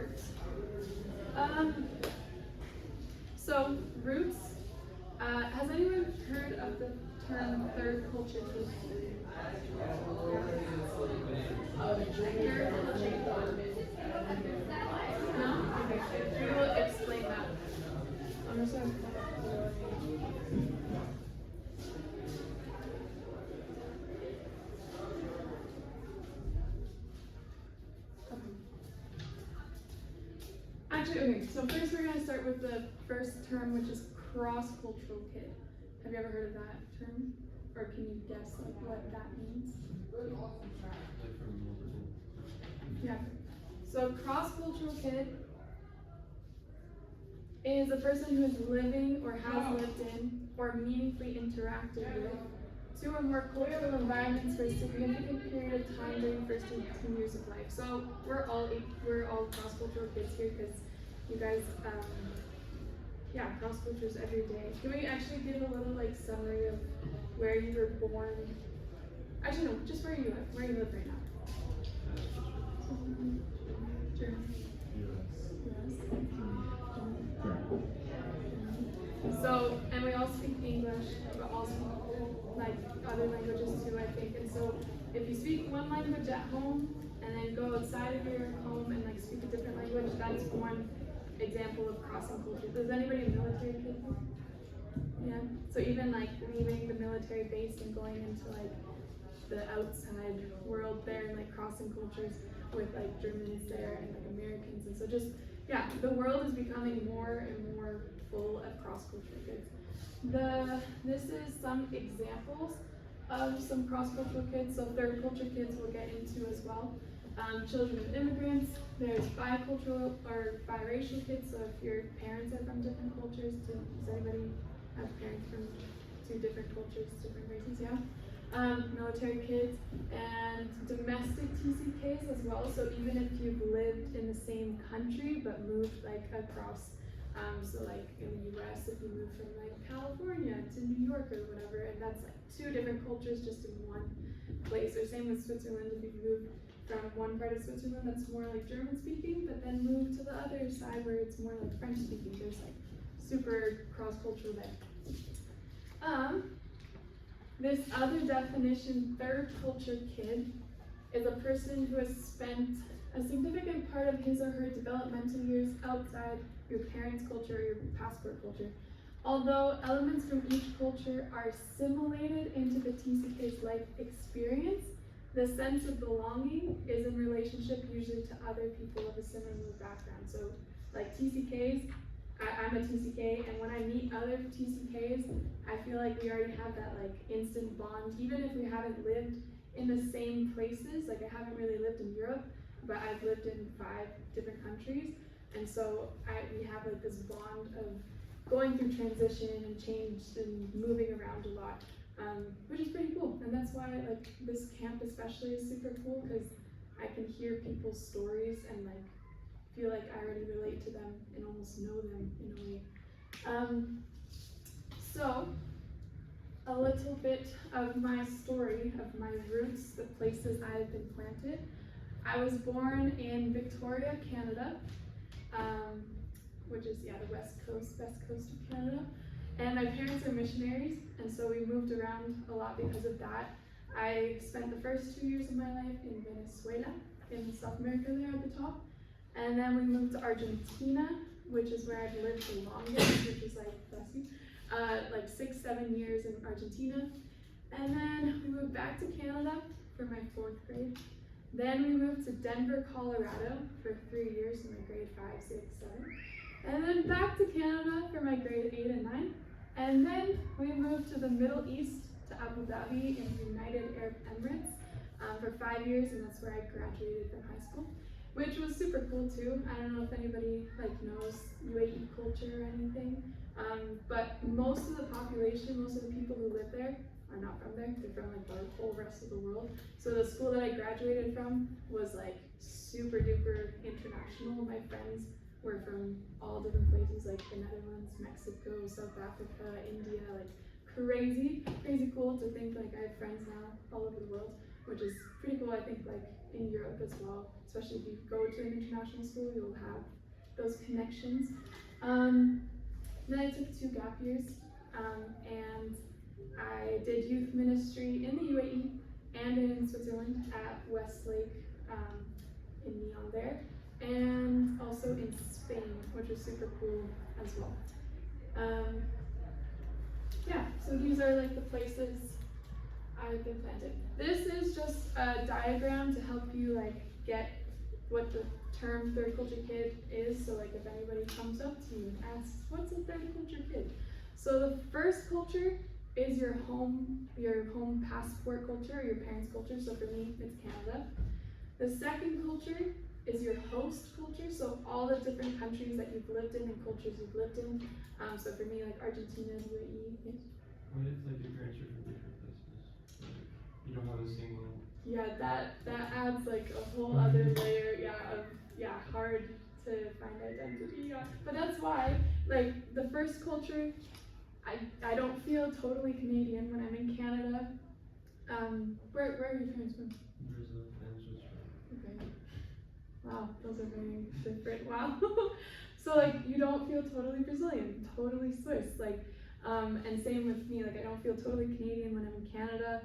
start. So roots. Has anyone heard of the term third culture kid? No? Okay. We will explain that. I'm just gonna Actually, okay, so first we're going to start with the first term, which is cross-cultural kid. Have you ever heard of that term? Or can you guess like what that means? Yeah. So cross-cultural kid is a person who is living or has lived in or meaningfully interacted with two or more cultural environments for a significant period of time during the first 18 years of life. So we're all cross-cultural kids here because you guys, cross cultures every day. Can we actually give a little like summary of where you were born? Actually, no, just where you live right now. Germany. So, and we all speak English, but also like other languages too, I think. And so, if you speak one language at home and then go outside of your home and like speak a different language, that's one example of crossing culture. Does anybody in military kid? Yeah. So even like leaving the military base and going into like the outside world there and like crossing cultures with like Germans there and like Americans, and so just the world is becoming more and more full of cross-cultural kids. This is some examples of some cross-cultural kids. So third culture kids we'll get into as well. Children of immigrants. There's bicultural or biracial kids. So if your parents are from different cultures, does anybody have parents from two different cultures, different races? Yeah. Military kids, and domestic TCKs as well. So even if you've lived in the same country but moved like across, so like in the US, if you move from like California to New York or whatever, and that's like two different cultures just in one place. Or same with Switzerland, if you move from one part of Switzerland that's more like German speaking, but then move to the other side where it's more like French speaking. There's like super cross-cultural there. This other definition, third culture kid, is a person who has spent a significant part of his or her developmental years outside your parents' culture or your passport culture. Although elements from each culture are assimilated into the TCK's life experience, the sense of belonging is in relationship usually to other people of a similar background. So like TCKs, I'm a TCK, and when I meet other TCKs, I feel like we already have that like instant bond, even if we haven't lived in the same places. Like I haven't really lived in Europe, but I've lived in 5 different countries, and so we have like this bond of going through transition and change and moving around a lot, which is pretty cool. And that's why like this camp especially is super cool, because I can hear people's stories and like feel like I already relate to them and almost know them in a way. So a little bit of my story, of my roots, the places I have been planted. I was born in Victoria, Canada, which is the west coast of Canada. And my parents are missionaries, and so we moved around a lot because of that. I spent the first 2 years of my life in Venezuela, in South America there at the top. And then we moved to Argentina, which is where I've lived the longest, which is like, bless you, like 6-7 years in Argentina. And then we moved back to Canada for my 4th grade. Then we moved to Denver, Colorado for 3 years in my grade 5, 6, 7. And then back to Canada for my grade 8 and 9. And then we moved to the Middle East, to Abu Dhabi in the United Arab Emirates for 5 years, and that's where I graduated from high school, which was super cool too. I don't know if anybody like knows UAE culture or anything, but most of the population, most of the people who live there are not from there. They're from like the whole rest of the world. So the school that I graduated from was like super duper international. My friends were from all different places, like the Netherlands, Mexico, South Africa, India, like crazy cool to think like I have friends now all over the world. which is pretty cool. I think like in Europe as well, especially if you go to an international school, you'll have those connections. Then I took 2 gap years, and I did youth ministry in the UAE and in Switzerland at Westlake, in Neon there, and also in Spain, which was super cool as well. Yeah, so these are like the places I've been planted. This is just a diagram to help you like get what the term third culture kid is. So like if anybody comes up to you and asks, what's a third culture kid? So the first culture is your home passport culture, or your parents' culture. So for me, it's Canada. The second culture is your host culture. So all the different countries that you've lived in and cultures you've lived in. So for me, like Argentina, UAE. Yes. What if like your parents are from different places? Like, you don't have a single. Yeah, that adds like a whole other layer. Hard to find identity. Yeah, but that's why like the first culture, I don't feel totally Canadian when I'm in Canada. Where are your parents from? Brazil and Switzerland. Okay. Wow, those are very different. Wow. So like you don't feel totally Brazilian, totally Swiss, like, and same with me. Like I don't feel totally Canadian when I'm in Canada.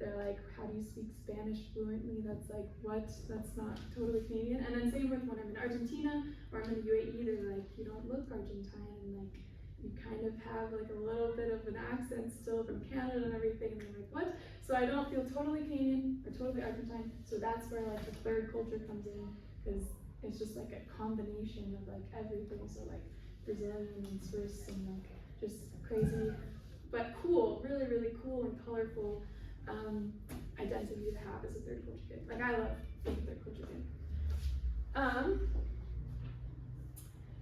They're like, how do you speak Spanish fluently? That's like, what? That's not totally Canadian. And then same with when I'm in Argentina or I'm in the UAE. They're like, you don't look Argentine, and like you kind of have like a little bit of an accent still from Canada and everything. And I'm like, what? So I don't feel totally Canadian or totally Argentine. So that's where like the third culture comes in, because it's just like a combination of like everything. So like Brazilian and Swiss and like just crazy, but cool, really, really cool and colorful identity to have as a third culture kid. Like I love being a third culture kid.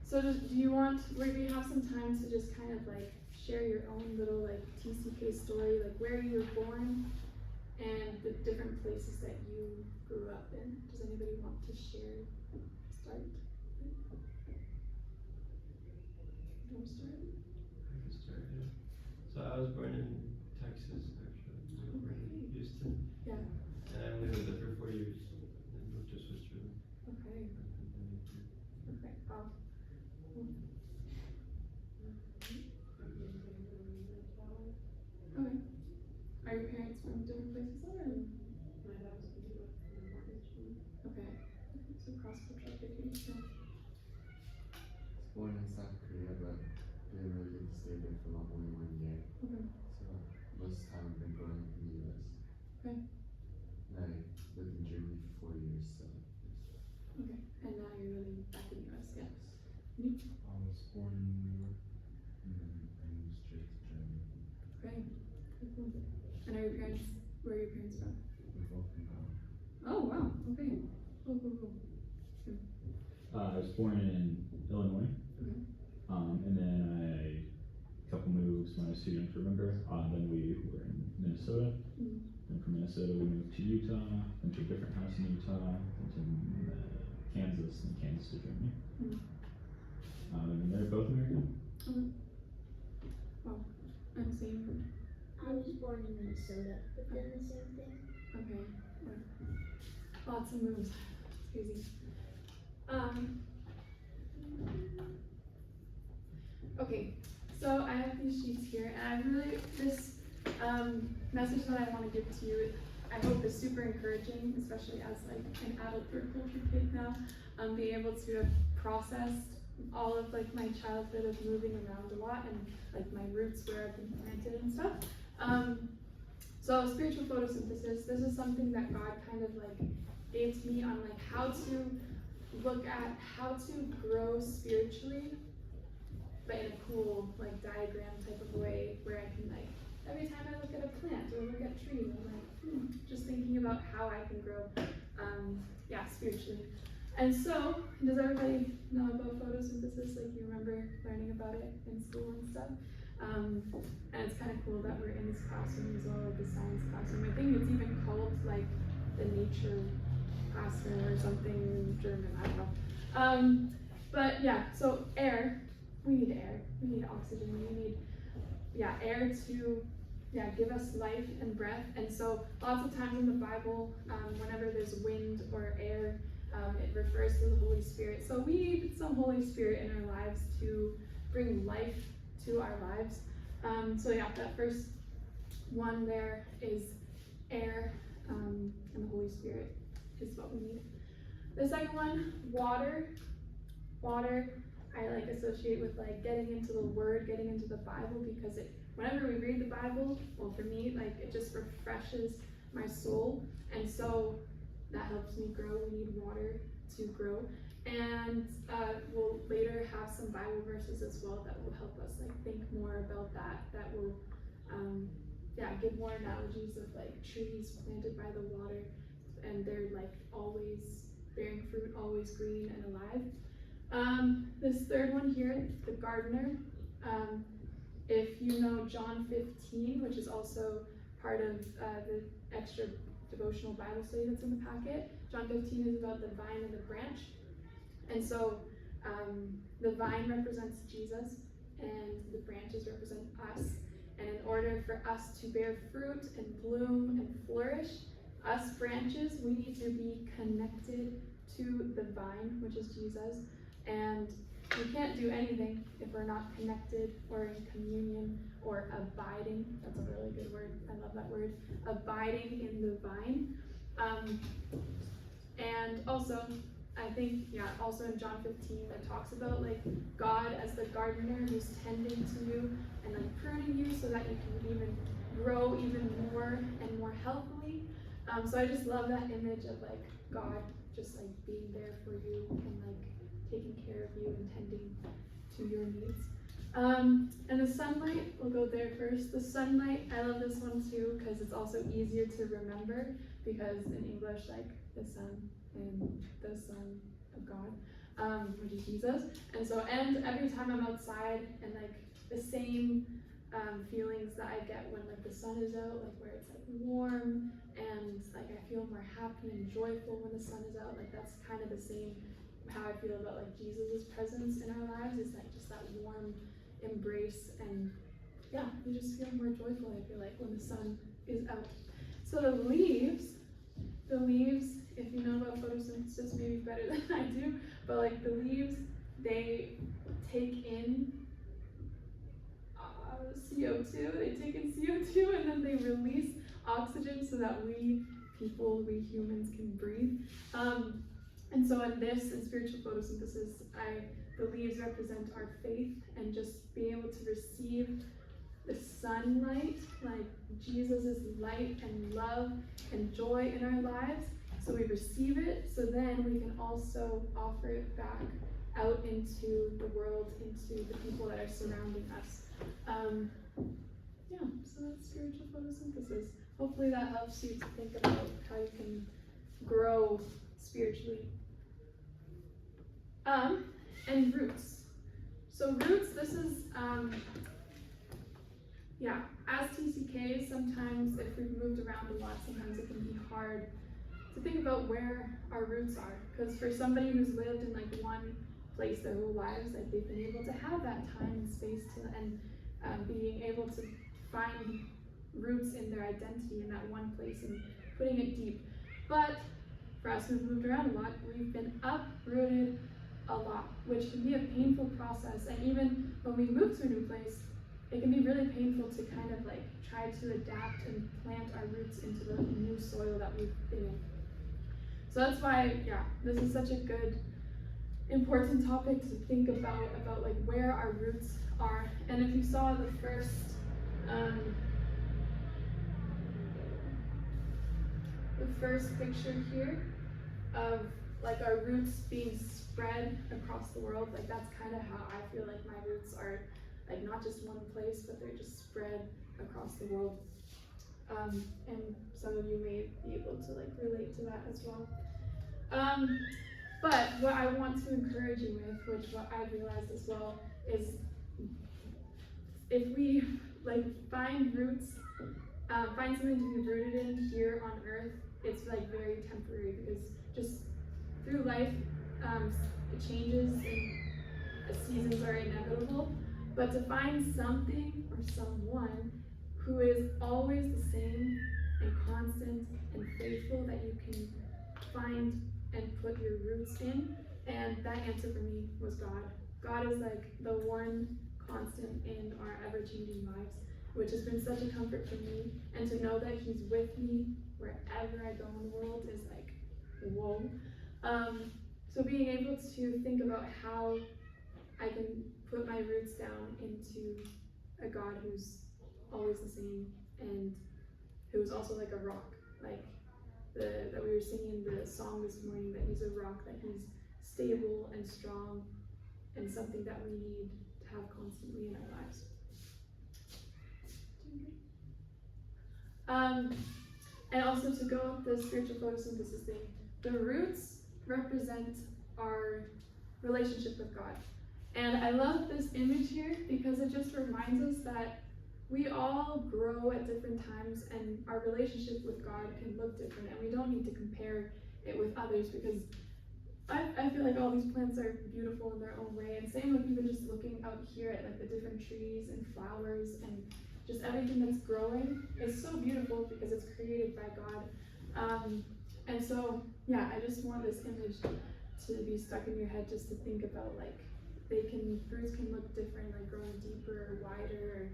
So do you have some time to just kind of like share your own little like TCK story, like where you were born and the different places that you grew up in? Does anybody want to share? Start? You want to start? I can start, yeah. So I was born in Texas, actually. I was born in Houston. Yeah. And I lived there for 4 years. And then moved to Switzerland. Okay. Okay. Wow. Okay. Are your parents from different places or? My dad was from Cuba, and my mom was from. Okay. So cross-cultural education. I was born in South Korea, but didn't really get to stay there for long, only 1 year. Okay. So most of the time I've been growing up in the US. Okay. And I lived in Germany for 4 years, so. Okay. And now you're living back in the US, yeah. I was born in New York and then I moved straight to Germany. Okay. Cool. And where are your parents from? We're both from Ghana. Oh wow. Okay. Cool. I was born in Illinois, Okay. and then a couple moves when I was too young to remember. Then we were in Minnesota. Mm. Then from Minnesota we moved to Utah, then to a different house in Utah, then to Kansas, and Kansas to Germany. Mm. And they're both American. Okay. Wow. And same. I was born in Minnesota, but then the same thing. Okay. Yeah. Lots of moves. It's crazy. Okay, so I have these sheets here, and this message that I want to give to you, I hope is super encouraging, especially as like an adult third culture kid now, being able to have processed all of like my childhood of moving around a lot and like my roots where I've been planted and stuff. So spiritual photosynthesis, this is something that God kind of like gave to me on like how to look at how to grow spiritually, but in a cool like diagram type of way where I can like every time I look at a plant or look at trees, I'm like just thinking about how I can grow spiritually. And so, does everybody know about photosynthesis? Like you remember learning about it in school and stuff? And it's kind of cool that we're in this classroom as well, like the science classroom. I think it's even called like the nature classroom or something in German, I don't know. But yeah, so air, we need oxygen, we need air to give us life and breath. And so lots of times in the Bible, whenever there's wind or air, it refers to the Holy Spirit. So we need some Holy Spirit in our lives to bring life to our lives. That first one there is air, and the Holy Spirit is what we need. The second one, water. Water, I associate with getting into the Word, getting into the Bible, because whenever we read the Bible, well, for me, it just refreshes my soul, and so that helps me grow. We need water to grow, and we'll later have some Bible verses as well that will help us think more about that. That will, give more analogies of trees planted by the water, and they're always bearing fruit, always green and alive. This third one here, the gardener. If you know John 15, which is also part of the extra devotional Bible study that's in the packet, John 15 is about the vine and the branch. And so the vine represents Jesus and the branches represent us. And in order for us to bear fruit and bloom and flourish, us branches, we need to be connected to the vine, which is Jesus. And we can't do anything if we're not connected or in communion or abiding. That's a really good word. I love that word. Abiding in the vine. And also, I think, also in John 15, it talks about God as the gardener who's tending to you and pruning you so that you can even grow even more and more healthily. So I just love that image of God just being there for you and taking care of you and tending to your needs. And the sunlight, we'll go there first. The sunlight, I love this one too because it's also easier to remember, because in English, the sun and the Son of God, which is Jesus. And every time I'm outside, and the same feelings that I get when the sun is out, where it's warm and I feel more happy and joyful when the sun is out. That's kind of the same how I feel about Jesus' presence in our lives, is just that warm embrace, and we just feel more joyful, I feel when the sun is out. So the leaves, if you know about photosynthesis maybe better than I do, but the leaves, they take in CO2, and then they release oxygen so that we humans can breathe. And so in spiritual photosynthesis, the leaves represent our faith, and just being able to receive the sunlight, Jesus' light and love and joy in our lives. So we receive it, so then we can also offer it back out into the world, into the people that are surrounding us. So that's spiritual photosynthesis. Hopefully that helps you to think about how you can grow spiritually. And roots. So roots, this is, as TCKs, sometimes if we've moved around a lot, sometimes it can be hard to think about where our roots are. Because for somebody who's lived in one place their whole lives, they've been able to have that time and space and being able to find roots in their identity in that one place and putting it deep. But for us who've moved around a lot, we've been uprooted a lot, which can be a painful process. And even when we move to a new place, it can be really painful to kind of try to adapt and plant our roots into the new soil that we've been in. So that's why, this is such a good, important topic to think about where our roots are. And if you saw the first picture here of our roots being spread across the world, that's kind of how I feel my roots are, not just one place, but they're just spread across the world. And some of you may be able to relate to that as well. But what I want to encourage you with, which what I've realized as well, is if we find roots, find something to be rooted in here on earth, it's very temporary, because just through life, it changes and seasons are inevitable. But to find something or someone who is always the same and constant and faithful that you can find and put your roots in. And that answer for me was God. God is like the one constant in our ever-changing lives, which has been such a comfort for me. And to know that He's with me wherever I go in the world is like, whoa. So being able to think about how I can put my roots down into a God who's always the same and who's also like a rock, like that we were singing the song this morning, that He's a rock, that He's stable and strong and something that we need to have constantly in our lives. And also to go with the spiritual photosynthesis thing, the roots represent our relationship with God. And I love this image here because it just reminds us that we all grow at different times and our relationship with God can look different, and we don't need to compare it with others, because I feel like all these plants are beautiful in their own way, and same with even just looking out here at like the different trees and flowers and just everything that's growing is so beautiful because it's created by God. And so yeah, I just want this image to be stuck in your head, just to think about like roots can look different, like growing deeper or wider.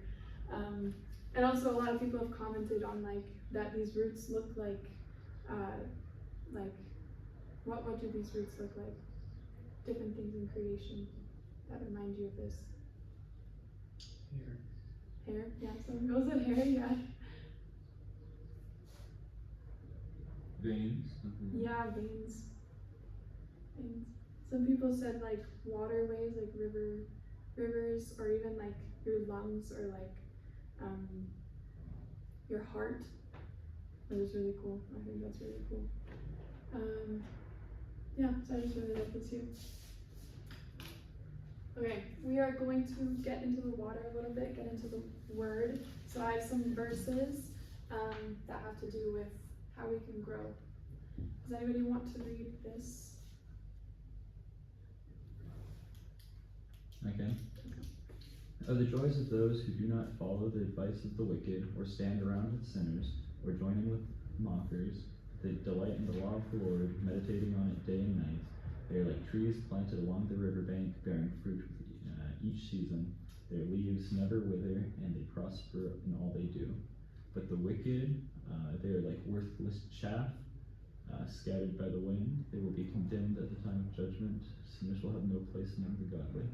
And also a lot of people have commented on like that these roots look like what do these roots look like? Different things in creation that remind you of this. Hair, yeah, someone goes with hair, yeah. Veins. Yeah, veins. Some people said like waterways, like rivers, or even like your lungs, or like your heart. That is really cool. I think that's really cool. Yeah, so I just really like this here. Okay, we are going to get into the water a little bit, get into the word. So I have some verses that have to do with how we can grow. Does anybody want to read this? I can. Of the joys of those who do not follow the advice of the wicked, or stand around with sinners, or join in with mockers, they delight in the law of the Lord, meditating on it day and night. They are like trees planted along the riverbank, bearing fruit each season. Their leaves never wither, and they prosper in all they do. But the wicked, they are like worthless chaff, scattered by the wind. They will be condemned at the time of judgment. Sinners will have no place among the godly.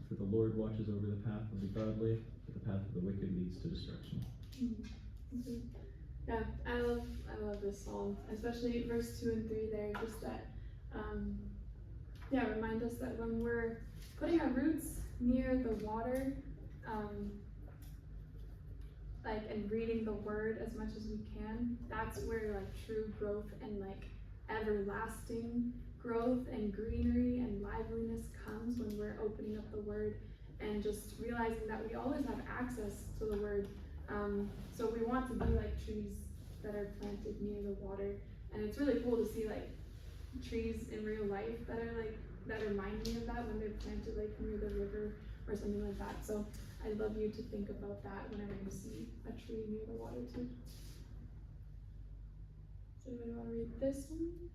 For the Lord watches over the path of the godly, but the path of the wicked leads to destruction. Mm-hmm. Yeah, I love this psalm, especially verse 2 and 3 there, just that, remind us that when we're putting our roots near the water, and reading the word as much as we can, that's where like true growth and like everlasting growth and greenery and liveliness comes, when we're opening up the word and just realizing that we always have access to the word. So we want to be like trees that are planted near the water, and it's really cool to see like trees in real life that remind me of that when they're planted like near the river or something like that. So I'd love you to think about that whenever you see a tree near the water too. Does anybody want to read this one?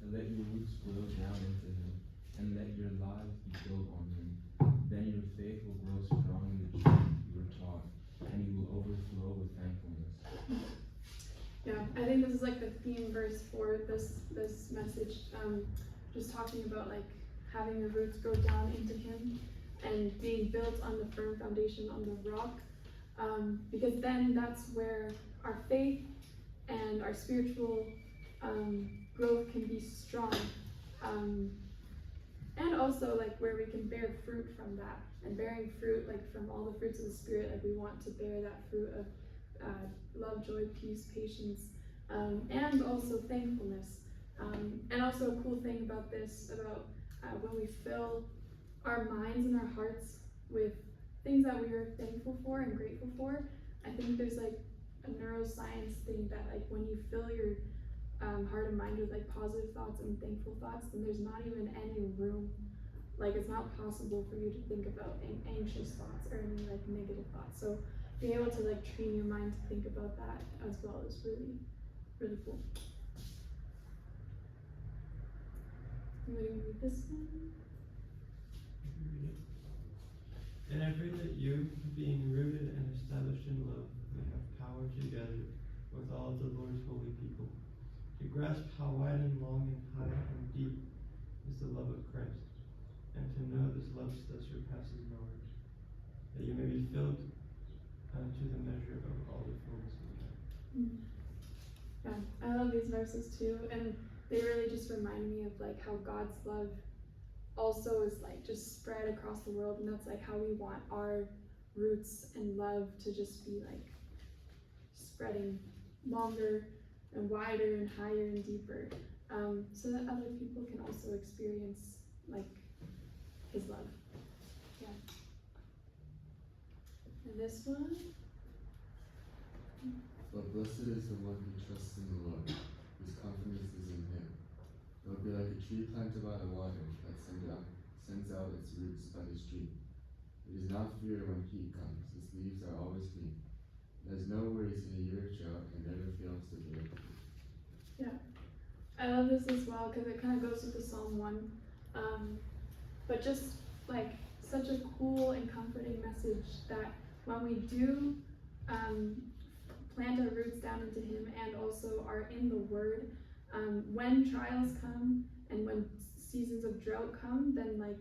And let your roots grow down into him, and let your lives be built on him. Then your faith will grow strong in the truth you were taught, and you will overflow with thankfulness. Yeah, I think this is like the theme verse for this message. Just talking about like having your roots go down into him and being built on the firm foundation, on the rock. Because then that's where our faith and our spiritual growth can be strong. And also like where we can bear fruit from that, and bearing fruit like from all the fruits of the Spirit, like we want to bear that fruit of love, joy, peace, patience, and also thankfulness. And also a cool thing about this, about when we fill our minds and our hearts with things that we are thankful for and grateful for, I think there's like a neuroscience thing that like when you fill your heart and mind with like positive thoughts and thankful thoughts, then there's not even any room like it's not possible for you to think about anxious thoughts or any like negative thoughts. So being able to like train your mind to think about that as well is really, really cool. Anybody want to read this one? And I pray that you, being rooted and established in love, may have power together with all of the Lord's holy people to grasp how wide and long and high and deep is the love of Christ, and to know this love that surpasses knowledge, that you may be filled to the measure of all the fullness of God. Yeah, I love these verses too, and they really just remind me of like how God's love also is like just spread across the world, and that's like how we want our roots and love to just be like spreading longer and wider and higher and deeper, so that other people can also experience like his love. Yeah. And this one, But blessed is the one who trusts in the Lord, whose confidence is in him. It will be like a tree planted by the water that sends out its roots by the stream. It does not fear when heat comes, its leaves are always green. It has no worries in a year of drought and never fails to bear fruit. yeah, I love this as well because it kind of goes with the Psalm 1, but just like such a cool and comforting message that when we do plant our roots down into him and also are in the word, when trials come and when seasons of drought come, then like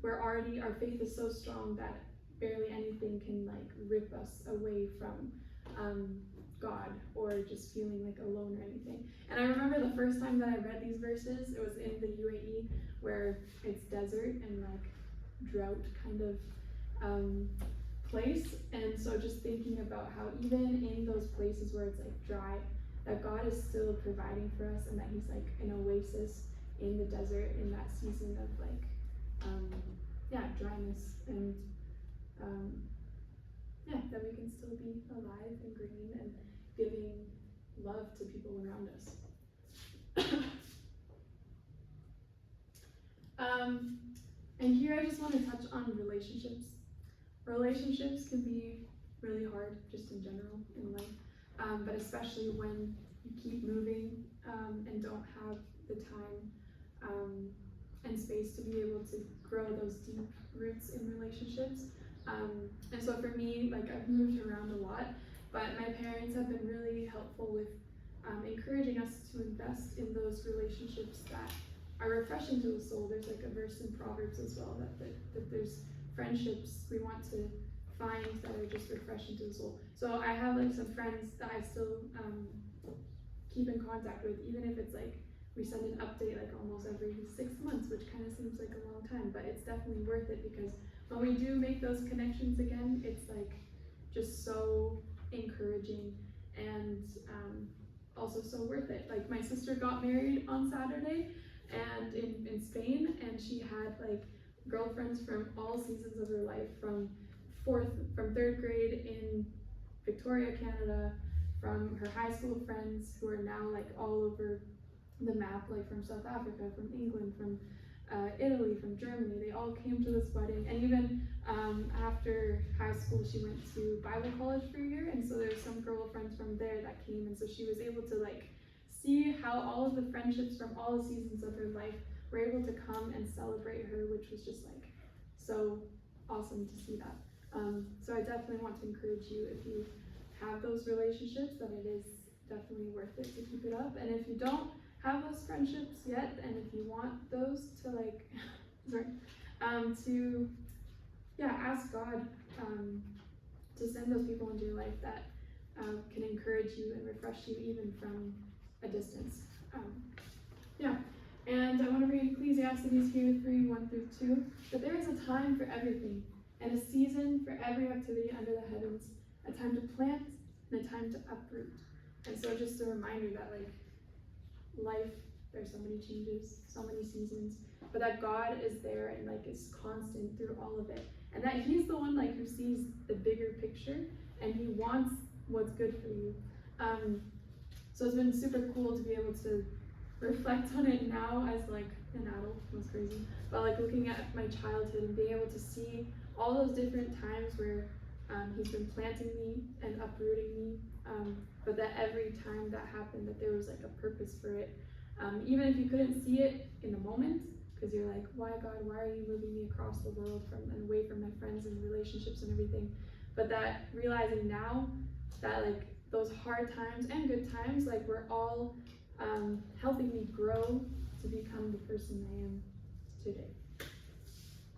our faith is so strong that barely anything can like rip us away from God or just feeling like alone or anything. And I remember the first time that I read these verses, it was in the UAE where it's desert and like drought kind of place, and so just thinking about how even in those places where it's like dry, that God is still providing for us, and that he's like an oasis in the desert in that season of like dryness, and that we can still be alive and green and giving love to people around us. And here I just want to touch on relationships. Relationships can be really hard just in general in life, but especially when you keep moving and don't have the time and space to be able to grow those deep roots in relationships. And so for me, like I've moved around a lot, but my parents have been really helpful with encouraging us to invest in those relationships that are refreshing to the soul. There's like a verse in Proverbs as well that there's friendships we want to find that are just refreshing to the soul. So I have like some friends that I still keep in contact with, even if it's like we send an update like almost every 6 months, which kind of seems like a long time, but it's definitely worth it because when we do make those connections again, it's like just so encouraging and also so worth it. Like my sister got married on Saturday and in Spain, and she had like girlfriends from all seasons of her life, from 3rd grade in Victoria, Canada, from her high school friends who are now like all over the map, like from South Africa, from England, from Italy, from Germany. They all came to this wedding, and even after high school she went to Bible college for a year, and so there's some girlfriends from there that came, and so she was able to like see how all of the friendships from all the seasons of her life were able to come and celebrate her, which was just like so awesome to see that. So I definitely want to encourage you, if you have those relationships, that it is definitely worth it to keep it up. And if you don't have those friendships yet, and if you want those to like to ask God to send those people into your life that can encourage you and refresh you even from a distance. And I want to read Ecclesiastes here 3:1-2. But there is a time for everything, and a season for every activity under the heavens, a time to plant and a time to uproot. And so just a reminder that like life, there's so many changes, so many seasons, but that God is there and like is constant through all of it, and that he's the one like who sees the bigger picture, and he wants what's good for you. So it's been super cool to be able to reflect on it now as like an adult. That's crazy. But like looking at my childhood and being able to see all those different times where he's been planting me and uprooting me, but that every time that happened, that there was like a purpose for it. Even if you couldn't see it in the moment, because you're like, why God, why are you moving me across the world and away from my friends and relationships and everything? But that realizing now that like those hard times and good times, like we're all helping me grow to become the person I am today.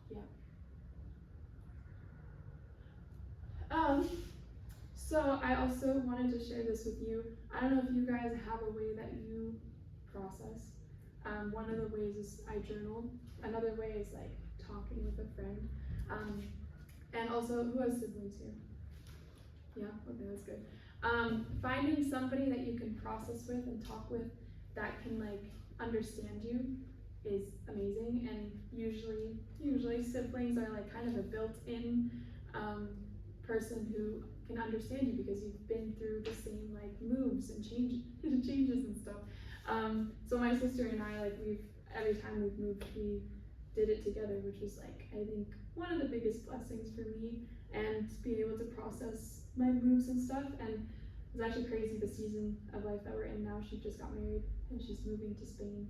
Yeah. So I also wanted to share this with you. I don't know if you guys have a way that you process. One of the ways is I journal. Another way is like talking with a friend. And also, who has siblings here? Yeah, okay, that's good. Finding somebody that you can process with and talk with that can like understand you is amazing. And usually siblings are like kind of a built-in person who can understand you because you've been through the same like moves and changes and stuff. So my sister and I, like every time we've moved, we did it together, which was like, I think one of the biggest blessings for me, and being able to process my moves and stuff. And it's actually crazy the season of life that we're in now. She just got married and she's moving to Spain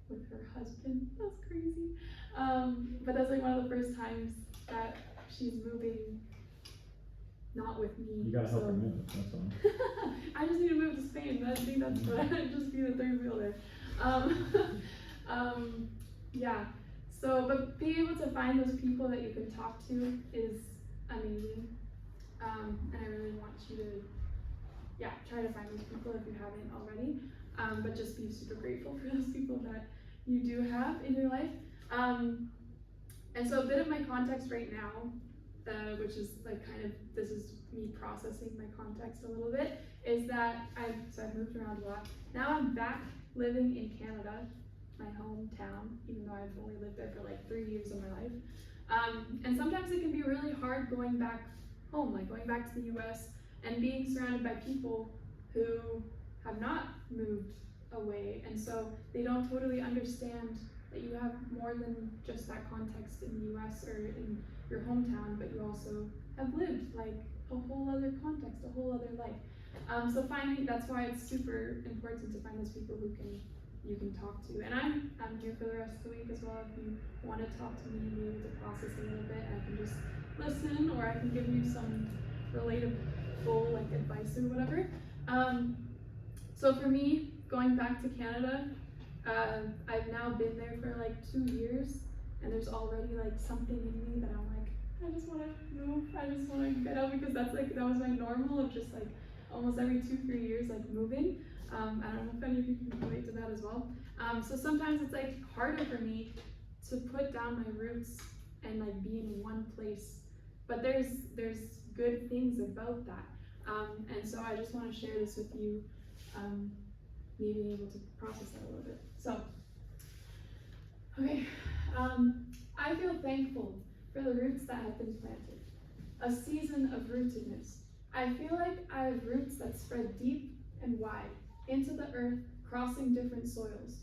with her husband. That's crazy. But that's like one of the first times that she's moving not with me. You gotta help her move, that's all. I just need to move to Spain. I think that's what I'd just be the third wheel there. Yeah. So, but being able to find those people that you can talk to is amazing. And I really want you to, try to find those people if you haven't already. But just be super grateful for those people that you do have in your life. And so a bit of my context right now, which is like this is me processing my context a little bit, is that I've moved around a lot. Now I'm back living in Canada, my hometown, even though I've only lived there for like 3 years of my life. And sometimes it can be really hard going back home, like going back to the US and being surrounded by people who have not moved away, and so they don't totally understand that you have more than just that context in the US or in your hometown, but you also have lived like a whole other context, a whole other life. So that's why it's super important to find those people who you can talk to. And I'm here for the rest of the week as well. If you want to talk to me and be able to process a little bit, I can just listen, or I can give you some relatable like advice or whatever. So for me, going back to Canada, I've now been there for like 2 years, and there's already like something in me that I'm like, I just want to move, I just want to get out, because that was my normal of just like almost every 2-3 years like moving. I don't know if any of you can relate to that as well. So sometimes it's like harder for me to put down my roots and like be in one place, but there's good things about that. And so I just want to share this with you, me being able to process that a little bit. So, okay, I feel thankful for the roots that have been planted, a season of rootedness. I feel like I have roots that spread deep and wide into the earth, crossing different soils.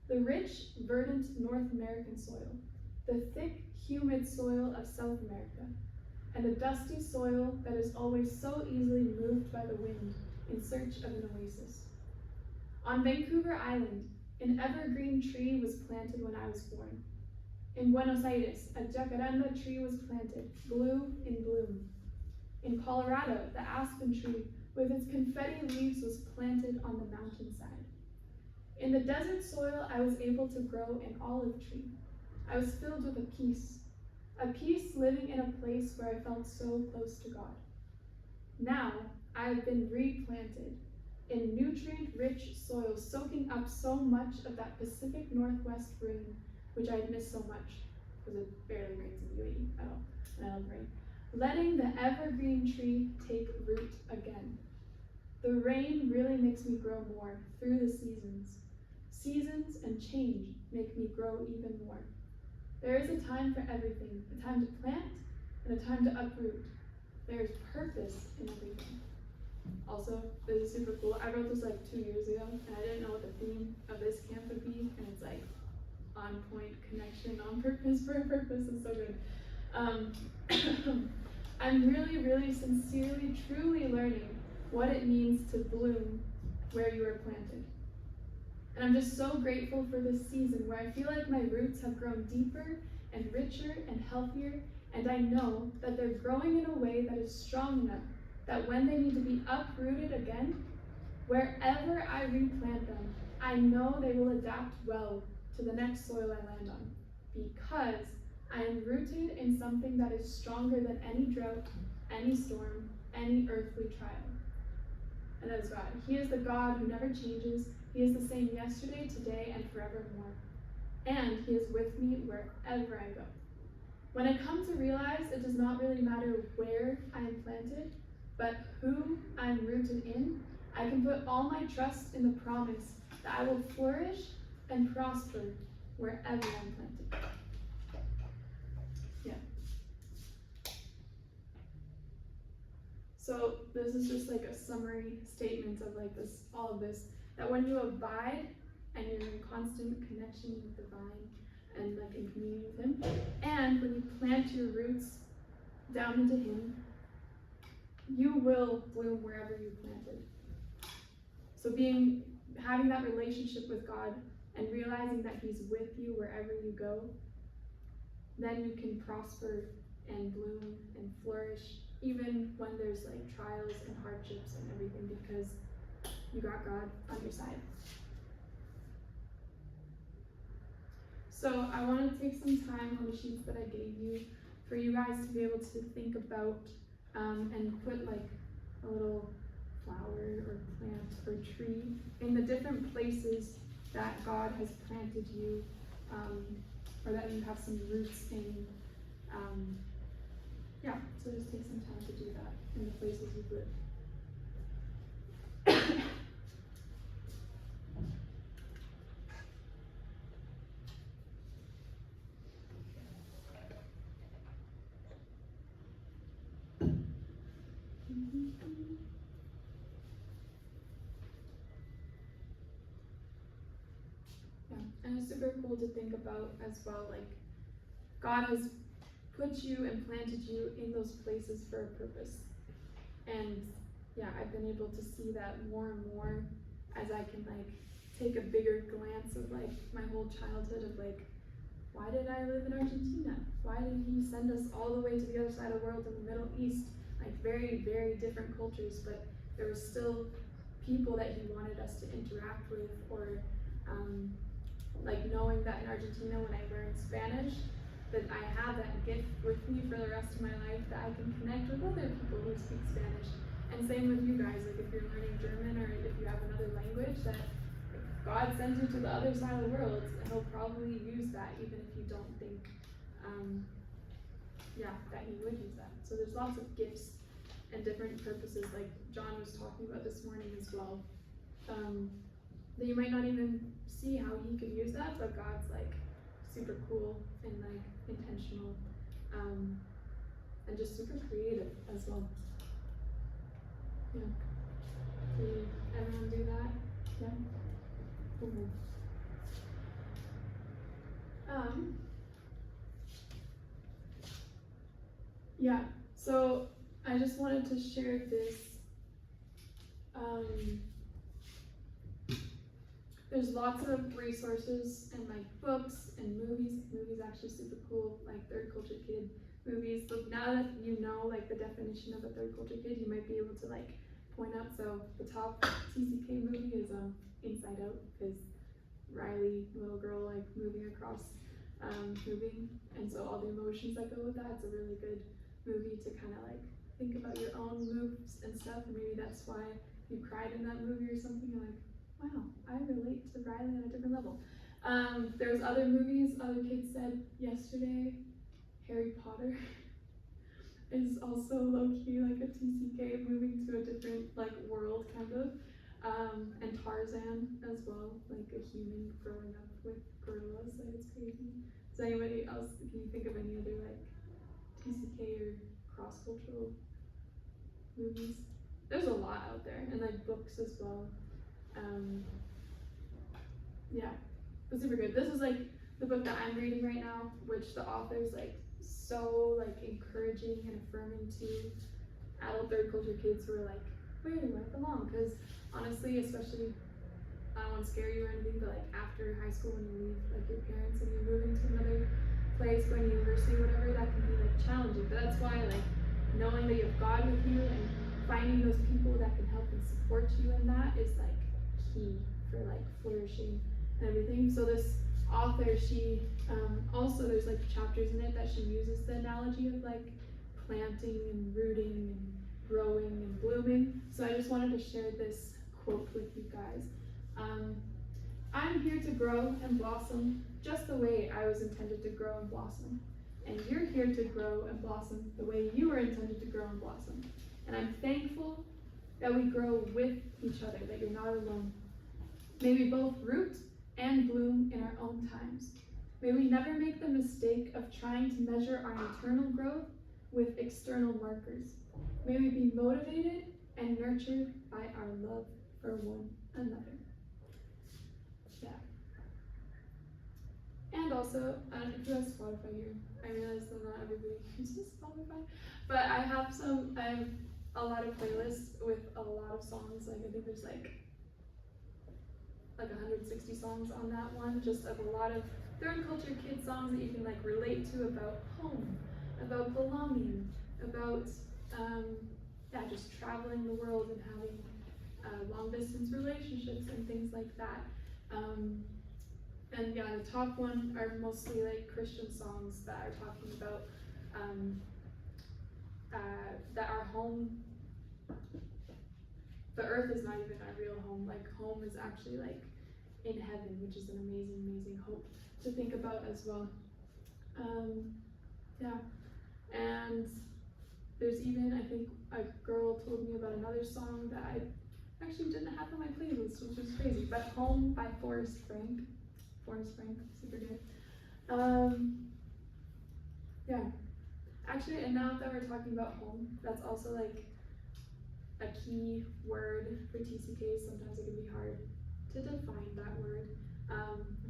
The rich, verdant North American soil, the thick, humid soil of South America, and the dusty soil that is always so easily moved by the wind in search of an oasis. On Vancouver Island, an evergreen tree was planted when I was born. In Buenos Aires, a jacaranda tree was planted, blue in bloom. In Colorado, the aspen tree with its confetti leaves was planted on the mountainside. In the desert soil, I was able to grow an olive tree. I was filled with a peace living in a place where I felt so close to God. Now, I have been replanted in nutrient-rich soil, soaking up so much of that Pacific Northwest rain, which I miss so much, because it barely rains in the UAE at all, and I love rain. Letting the evergreen tree take root again. The rain really makes me grow more through the seasons. Seasons and change make me grow even more. There is a time for everything, a time to plant and a time to uproot. There is purpose in everything. also, this is super cool. I wrote this like 2 years ago, and I didn't know what the theme of this camp would be, and it's like on point, connection, on purpose, for a purpose. It's so good. I'm really, really sincerely, truly learning what it means to bloom where you are planted. And I'm just so grateful for this season where I feel like my roots have grown deeper and richer and healthier, and I know that they're growing in a way that is strong enough that when they need to be uprooted again, wherever I replant them, I know they will adapt well to the next soil I land on, because I am rooted in something that is stronger than any drought, any storm, any earthly trial. And that is God. He is the God who never changes. He is the same yesterday, today, and forevermore. And He is with me wherever I go. When I come to realize it does not really matter where I am planted, but who I am rooted in, I can put all my trust in the promise that I will flourish and prosper wherever I'm planted. Yeah. So this is just like a summary statement of like this, all of this, that when you abide and you're in constant connection with the vine and like in communion with Him, and when you plant your roots down into Him, you will bloom wherever you planted. So having that relationship with God and realizing that He's with you wherever you go, then you can prosper and bloom and flourish even when there's like trials and hardships and everything, because you got God on your side. So I want to take some time on the sheets that I gave you for you guys to be able to think about and put like a little flower or plant or tree in the different places that God has planted you, or that you have some roots in. So just take some time to do that in the places you live. Yeah, and it's super cool to think about as well, like God has put you and planted you in those places for a purpose. And yeah, I've been able to see that more and more as I can like take a bigger glance of like my whole childhood of like, why did I live in Argentina? Why did He send us all the way to the other side of the world in the Middle East? Like very, very different cultures, but there were still people that He wanted us to interact with, or like knowing that in Argentina when I learned Spanish, that I have that gift with me for the rest of my life, that I can connect with other people who speak Spanish. And same with you guys, like if you're learning German or if you have another language, that if God sends you to the other side of the world, He'll probably use that even if you don't think that He would use that. So there's lots of gifts and different purposes, like John was talking about this morning as well, that you might not even see how He could use that, but God's like super cool and like intentional, and just super creative as well. Yeah. Did everyone do that? Yeah. Cool. Yeah. So I just wanted to share this. There's lots of resources and like books and movies. Movies actually super cool, like third culture kid movies. So now that you know like the definition of a third culture kid, you might be able to like point out. So the top TCK movie is Inside Out, because Riley, little girl, like moving across, moving, and so all the emotions that go with that. It's a really good movie to kind of like think about your own moves and stuff, and maybe that's why you cried in that movie or something. You're like, wow, I relate to Riley on a different level. There was other movies, other kids said yesterday. Harry Potter is also low-key like a TCK, moving to a different like world kind of. And Tarzan as well, like a human growing up with gorillas, like it's crazy. Does anybody else, can you think of any other like TCK or cross-cultural movies? there's a lot out there, and like books as well. Yeah, it's super good. This is like the book that I'm reading right now, which the author's like so like encouraging and affirming to adult third culture kids who are like, where do I belong? Because honestly, especially, I don't want to scare you or anything, but like after high school, when you leave like your parents and you move into another place, going to university, whatever, that can be like challenging. But that's why like knowing that you have God with you and finding those people that can help and support you in that is like key for like flourishing and everything. So this author, she also, there's like chapters in it that she uses the analogy of like planting and rooting and growing and blooming. So I just wanted to share this quote with you guys. I'm here to grow and blossom just the way I was intended to grow and blossom. And you're here to grow and blossom the way you were intended to grow and blossom. And I'm thankful that we grow with each other, that you're not alone. May we both root and bloom in our own times. May we never make the mistake of trying to measure our internal growth with external markers. May we be motivated and nurtured by our love for one another. Yeah. And also, I don't know if you have Spotify here. I realize that not everybody uses Spotify, but I have a lot of playlists with a lot of songs. Like I think there's like 160 songs on that one, just of a lot of third culture kid songs that you can like relate to about home, about belonging, about just traveling the world and having long distance relationships and things like that. And yeah, the top one are mostly like Christian songs that are talking about that our home, the earth is not even our real home. Like home is actually like in heaven, which is an amazing, amazing hope to think about as well. Yeah, and there's even, I think, a girl told me about another song that I actually didn't have on my playlist, which was crazy, but Home by Forrest Frank, super good. Yeah, actually, and now that we're talking about home, that's also like a key word for TCK. Sometimes it can be hard to define that word.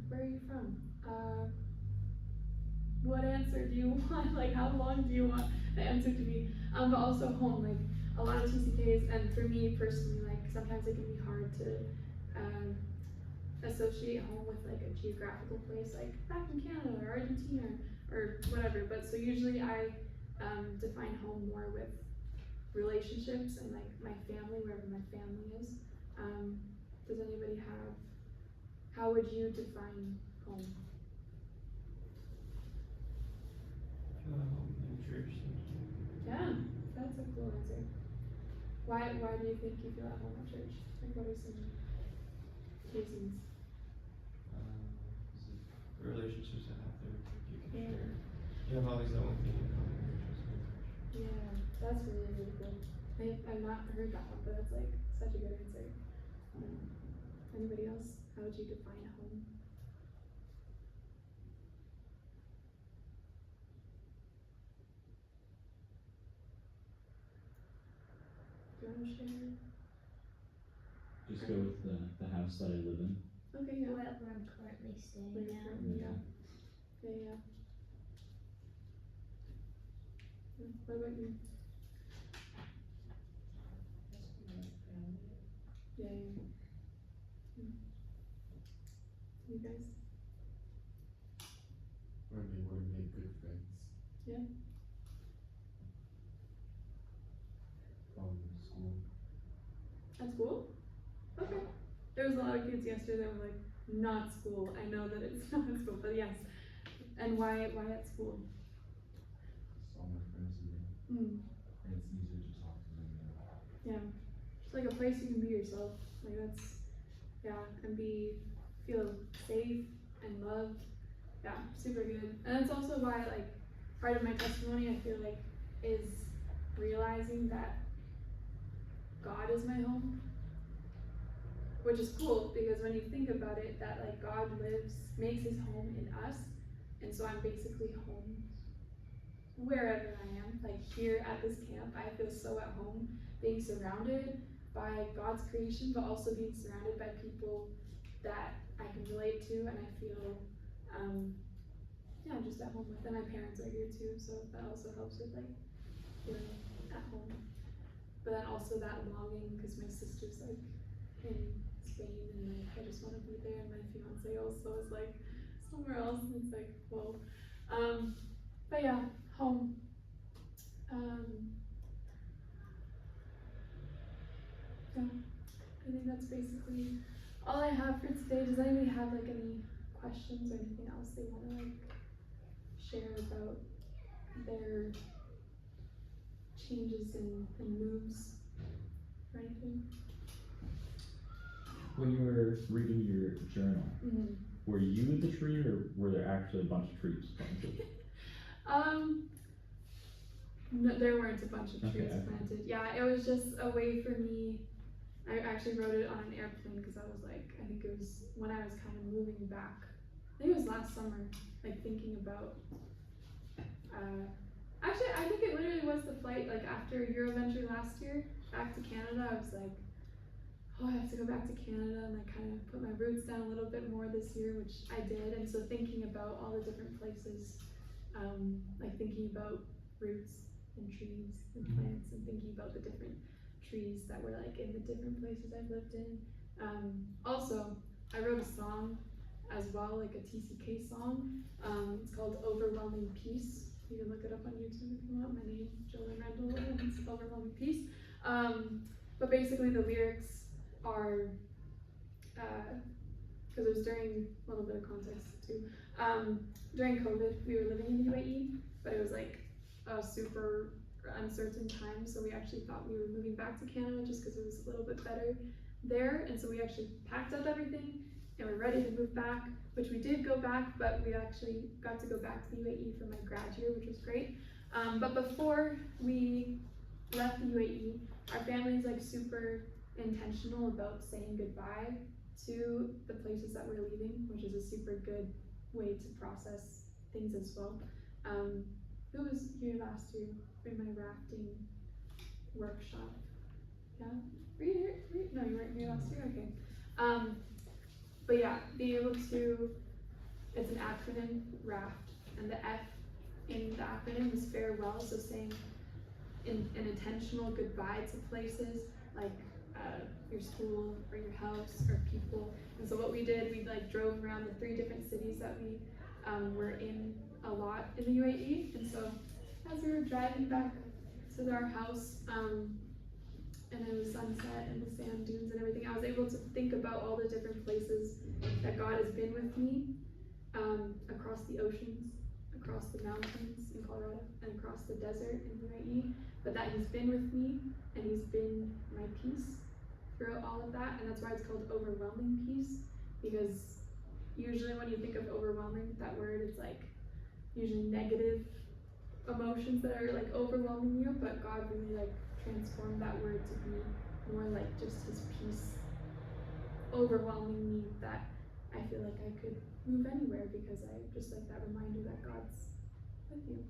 Where are you from? What answer do you want? Like, how long do you want the answer to be? But also home, like a lot of TCKs, and for me personally, like sometimes it can be hard to associate home with like a geographical place, like back in Canada or Argentina or whatever. But so usually I define home more with relationships and like my family, wherever my family is. Does anybody have, how would you define home? Home and church sometimes. Yeah, that's a cool answer. Why do you think you feel at home at church? Like what are some reasons? The relationships I have there, like you can Yeah. share. You have always that one thing in common, which is marriage. Yeah, that's really, really cool. I've not heard that one, but that's like such a good answer. Anybody else? How would you define home? Do you want to share? Just go with the house that I live in. Okay, yeah. Where I'm currently staying Where you're now. currently, yeah. Yeah. What about you? Yeah. You guys? Where I'm able to make good friends. Yeah. School. At school? Okay. There was a lot of kids yesterday that were like, not school. I know that it's not at school, but yes. And why at school? All my friends are there, Hmm. and it's easier to talk to them. Yeah. Just like a place you can be yourself. Like that's, yeah, and feel safe and loved. Yeah, super good. And that's also why like part of my testimony I feel like is realizing that God is my home. Which is cool because when you think about it, that like God makes his home in us, and so I'm basically home wherever I am, like here at this camp, I feel so at home, being surrounded by God's creation, but also being surrounded by people that I can relate to, and I feel, just at home with. And my parents are here too, so that also helps with like feeling at home. But then also that longing, because my sister's like in Spain, and like I just want to be there, and my fiance also is like somewhere else, and it's like, whoa. But yeah, home. Yeah, I think that's basically all I have for today. Does anybody have like any questions or anything else they want to like share about their changes and moves or anything? When you were reading your journal, were you the tree, or were there actually a bunch of trees planted? No, there weren't a bunch of trees Okay. planted. Yeah, it was just a way for me. I actually wrote it on an airplane because I was like, I think it was when I was kind of moving back. I think it was last summer, like thinking about. Actually, I think it literally was the flight, like after Euroventure last year, back to Canada. I was like, oh, I have to go back to Canada and like kind of put my roots down a little bit more this year, which I did. And so thinking about all the different places, like thinking about roots and trees and plants, and thinking about the different trees that were like in the different places I've lived in. Also, I wrote a song as well, like a TCK song. It's called Overwhelming Peace. You can look it up on YouTube if you want. My name, Jolene Rendell, and it's Overwhelming Peace. But basically the lyrics are, because it was during a little bit of context too. During COVID, we were living in the UAE, but it was like a super uncertain time, so we actually thought we were moving back to Canada just because it was a little bit better there, and so we actually packed up everything and we're ready to move back, which we did go back, but we actually got to go back to the UAE for my grad year, which was great. But before we left the UAE, our family's like super intentional about saying goodbye to the places that we're leaving, which is a super good way to process things as well. Who was here last year for my rafting workshop? Yeah, were you here? No, you weren't here last year. Okay. But yeah, being able to, it's an acronym, RAFT, and the F in the acronym is farewell, so saying an intentional goodbye to places like your school or your house or people. And so what we did, we like drove around the 3 different cities that we were in a lot in the UAE. And so as we were driving back to our house, and it was sunset and the sand dunes and everything, I was able to think about all the different places that God has been with me, across the oceans, across the mountains in Colorado, and across the desert in UAE, but that He's been with me and He's been my peace throughout all of that. And that's why it's called overwhelming peace, because usually when you think of overwhelming, that word, it's like usually negative emotions that are like overwhelming you, but God really like transformed that word to be more like just His peace overwhelming me, that I feel like I could move anywhere because I just like that reminder that God's with you.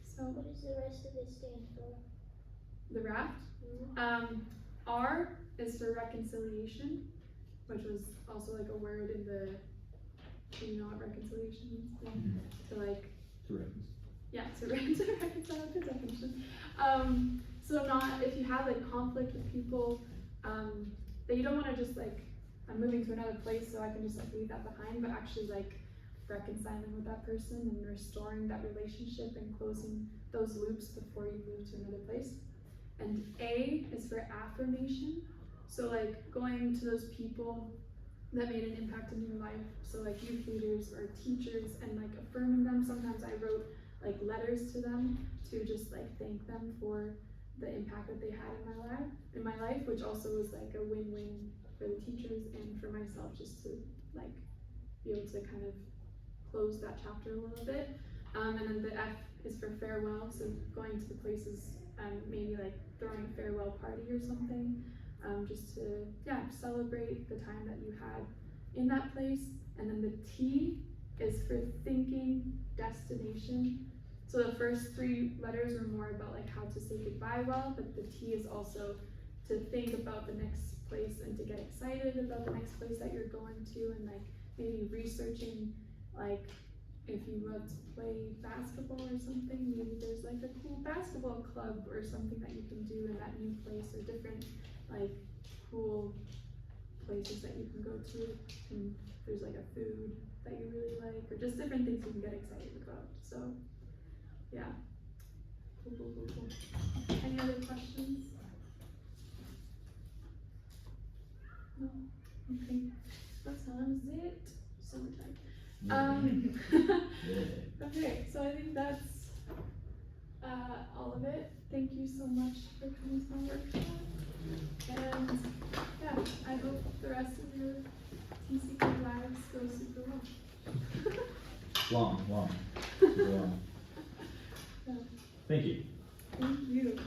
So What does the rest of it stand for? the raft, R is for reconciliation, which was also like a word in the, do you know what reconciliation means? To like, To reconcile. yeah, to reconcile, good definition. So not, if you have like conflict with people, that you don't want to just like, I'm moving to another place so I can just like leave that behind, but actually like reconciling with that person and restoring that relationship and closing those loops before you move to another place. And A is for affirmation. So like going to those people that made an impact in your life, so like youth leaders or teachers, and like affirming them. Sometimes I wrote like letters to them to just like thank them for the impact that they had in my life, which also was like a win-win for the teachers and for myself, just to like be able to kind of close that chapter a little bit. And then the F is for farewell, so going to the places, maybe like throwing a farewell party or something, just to celebrate the time that you had in that place. And then the T is for thinking destination. So the first 3 letters were more about like how to say goodbye well, but the T is also to think about the next place and to get excited about the next place that you're going to, and like maybe researching like if you love to play basketball or something, maybe there's like a cool basketball club or something that you can do in that new place, or different like cool places that you can go to, and there's like a food that you really like, or just different things you can get excited about. So yeah, cool. Any other questions? No? Okay, that sounds it. Summertime. Yeah. Okay, so I think that's all of it. Thank you so much for coming to my workshop. And yeah, I hope the rest of your TCK lives go super well. Long. Super long. Yeah. Thank you. Thank you.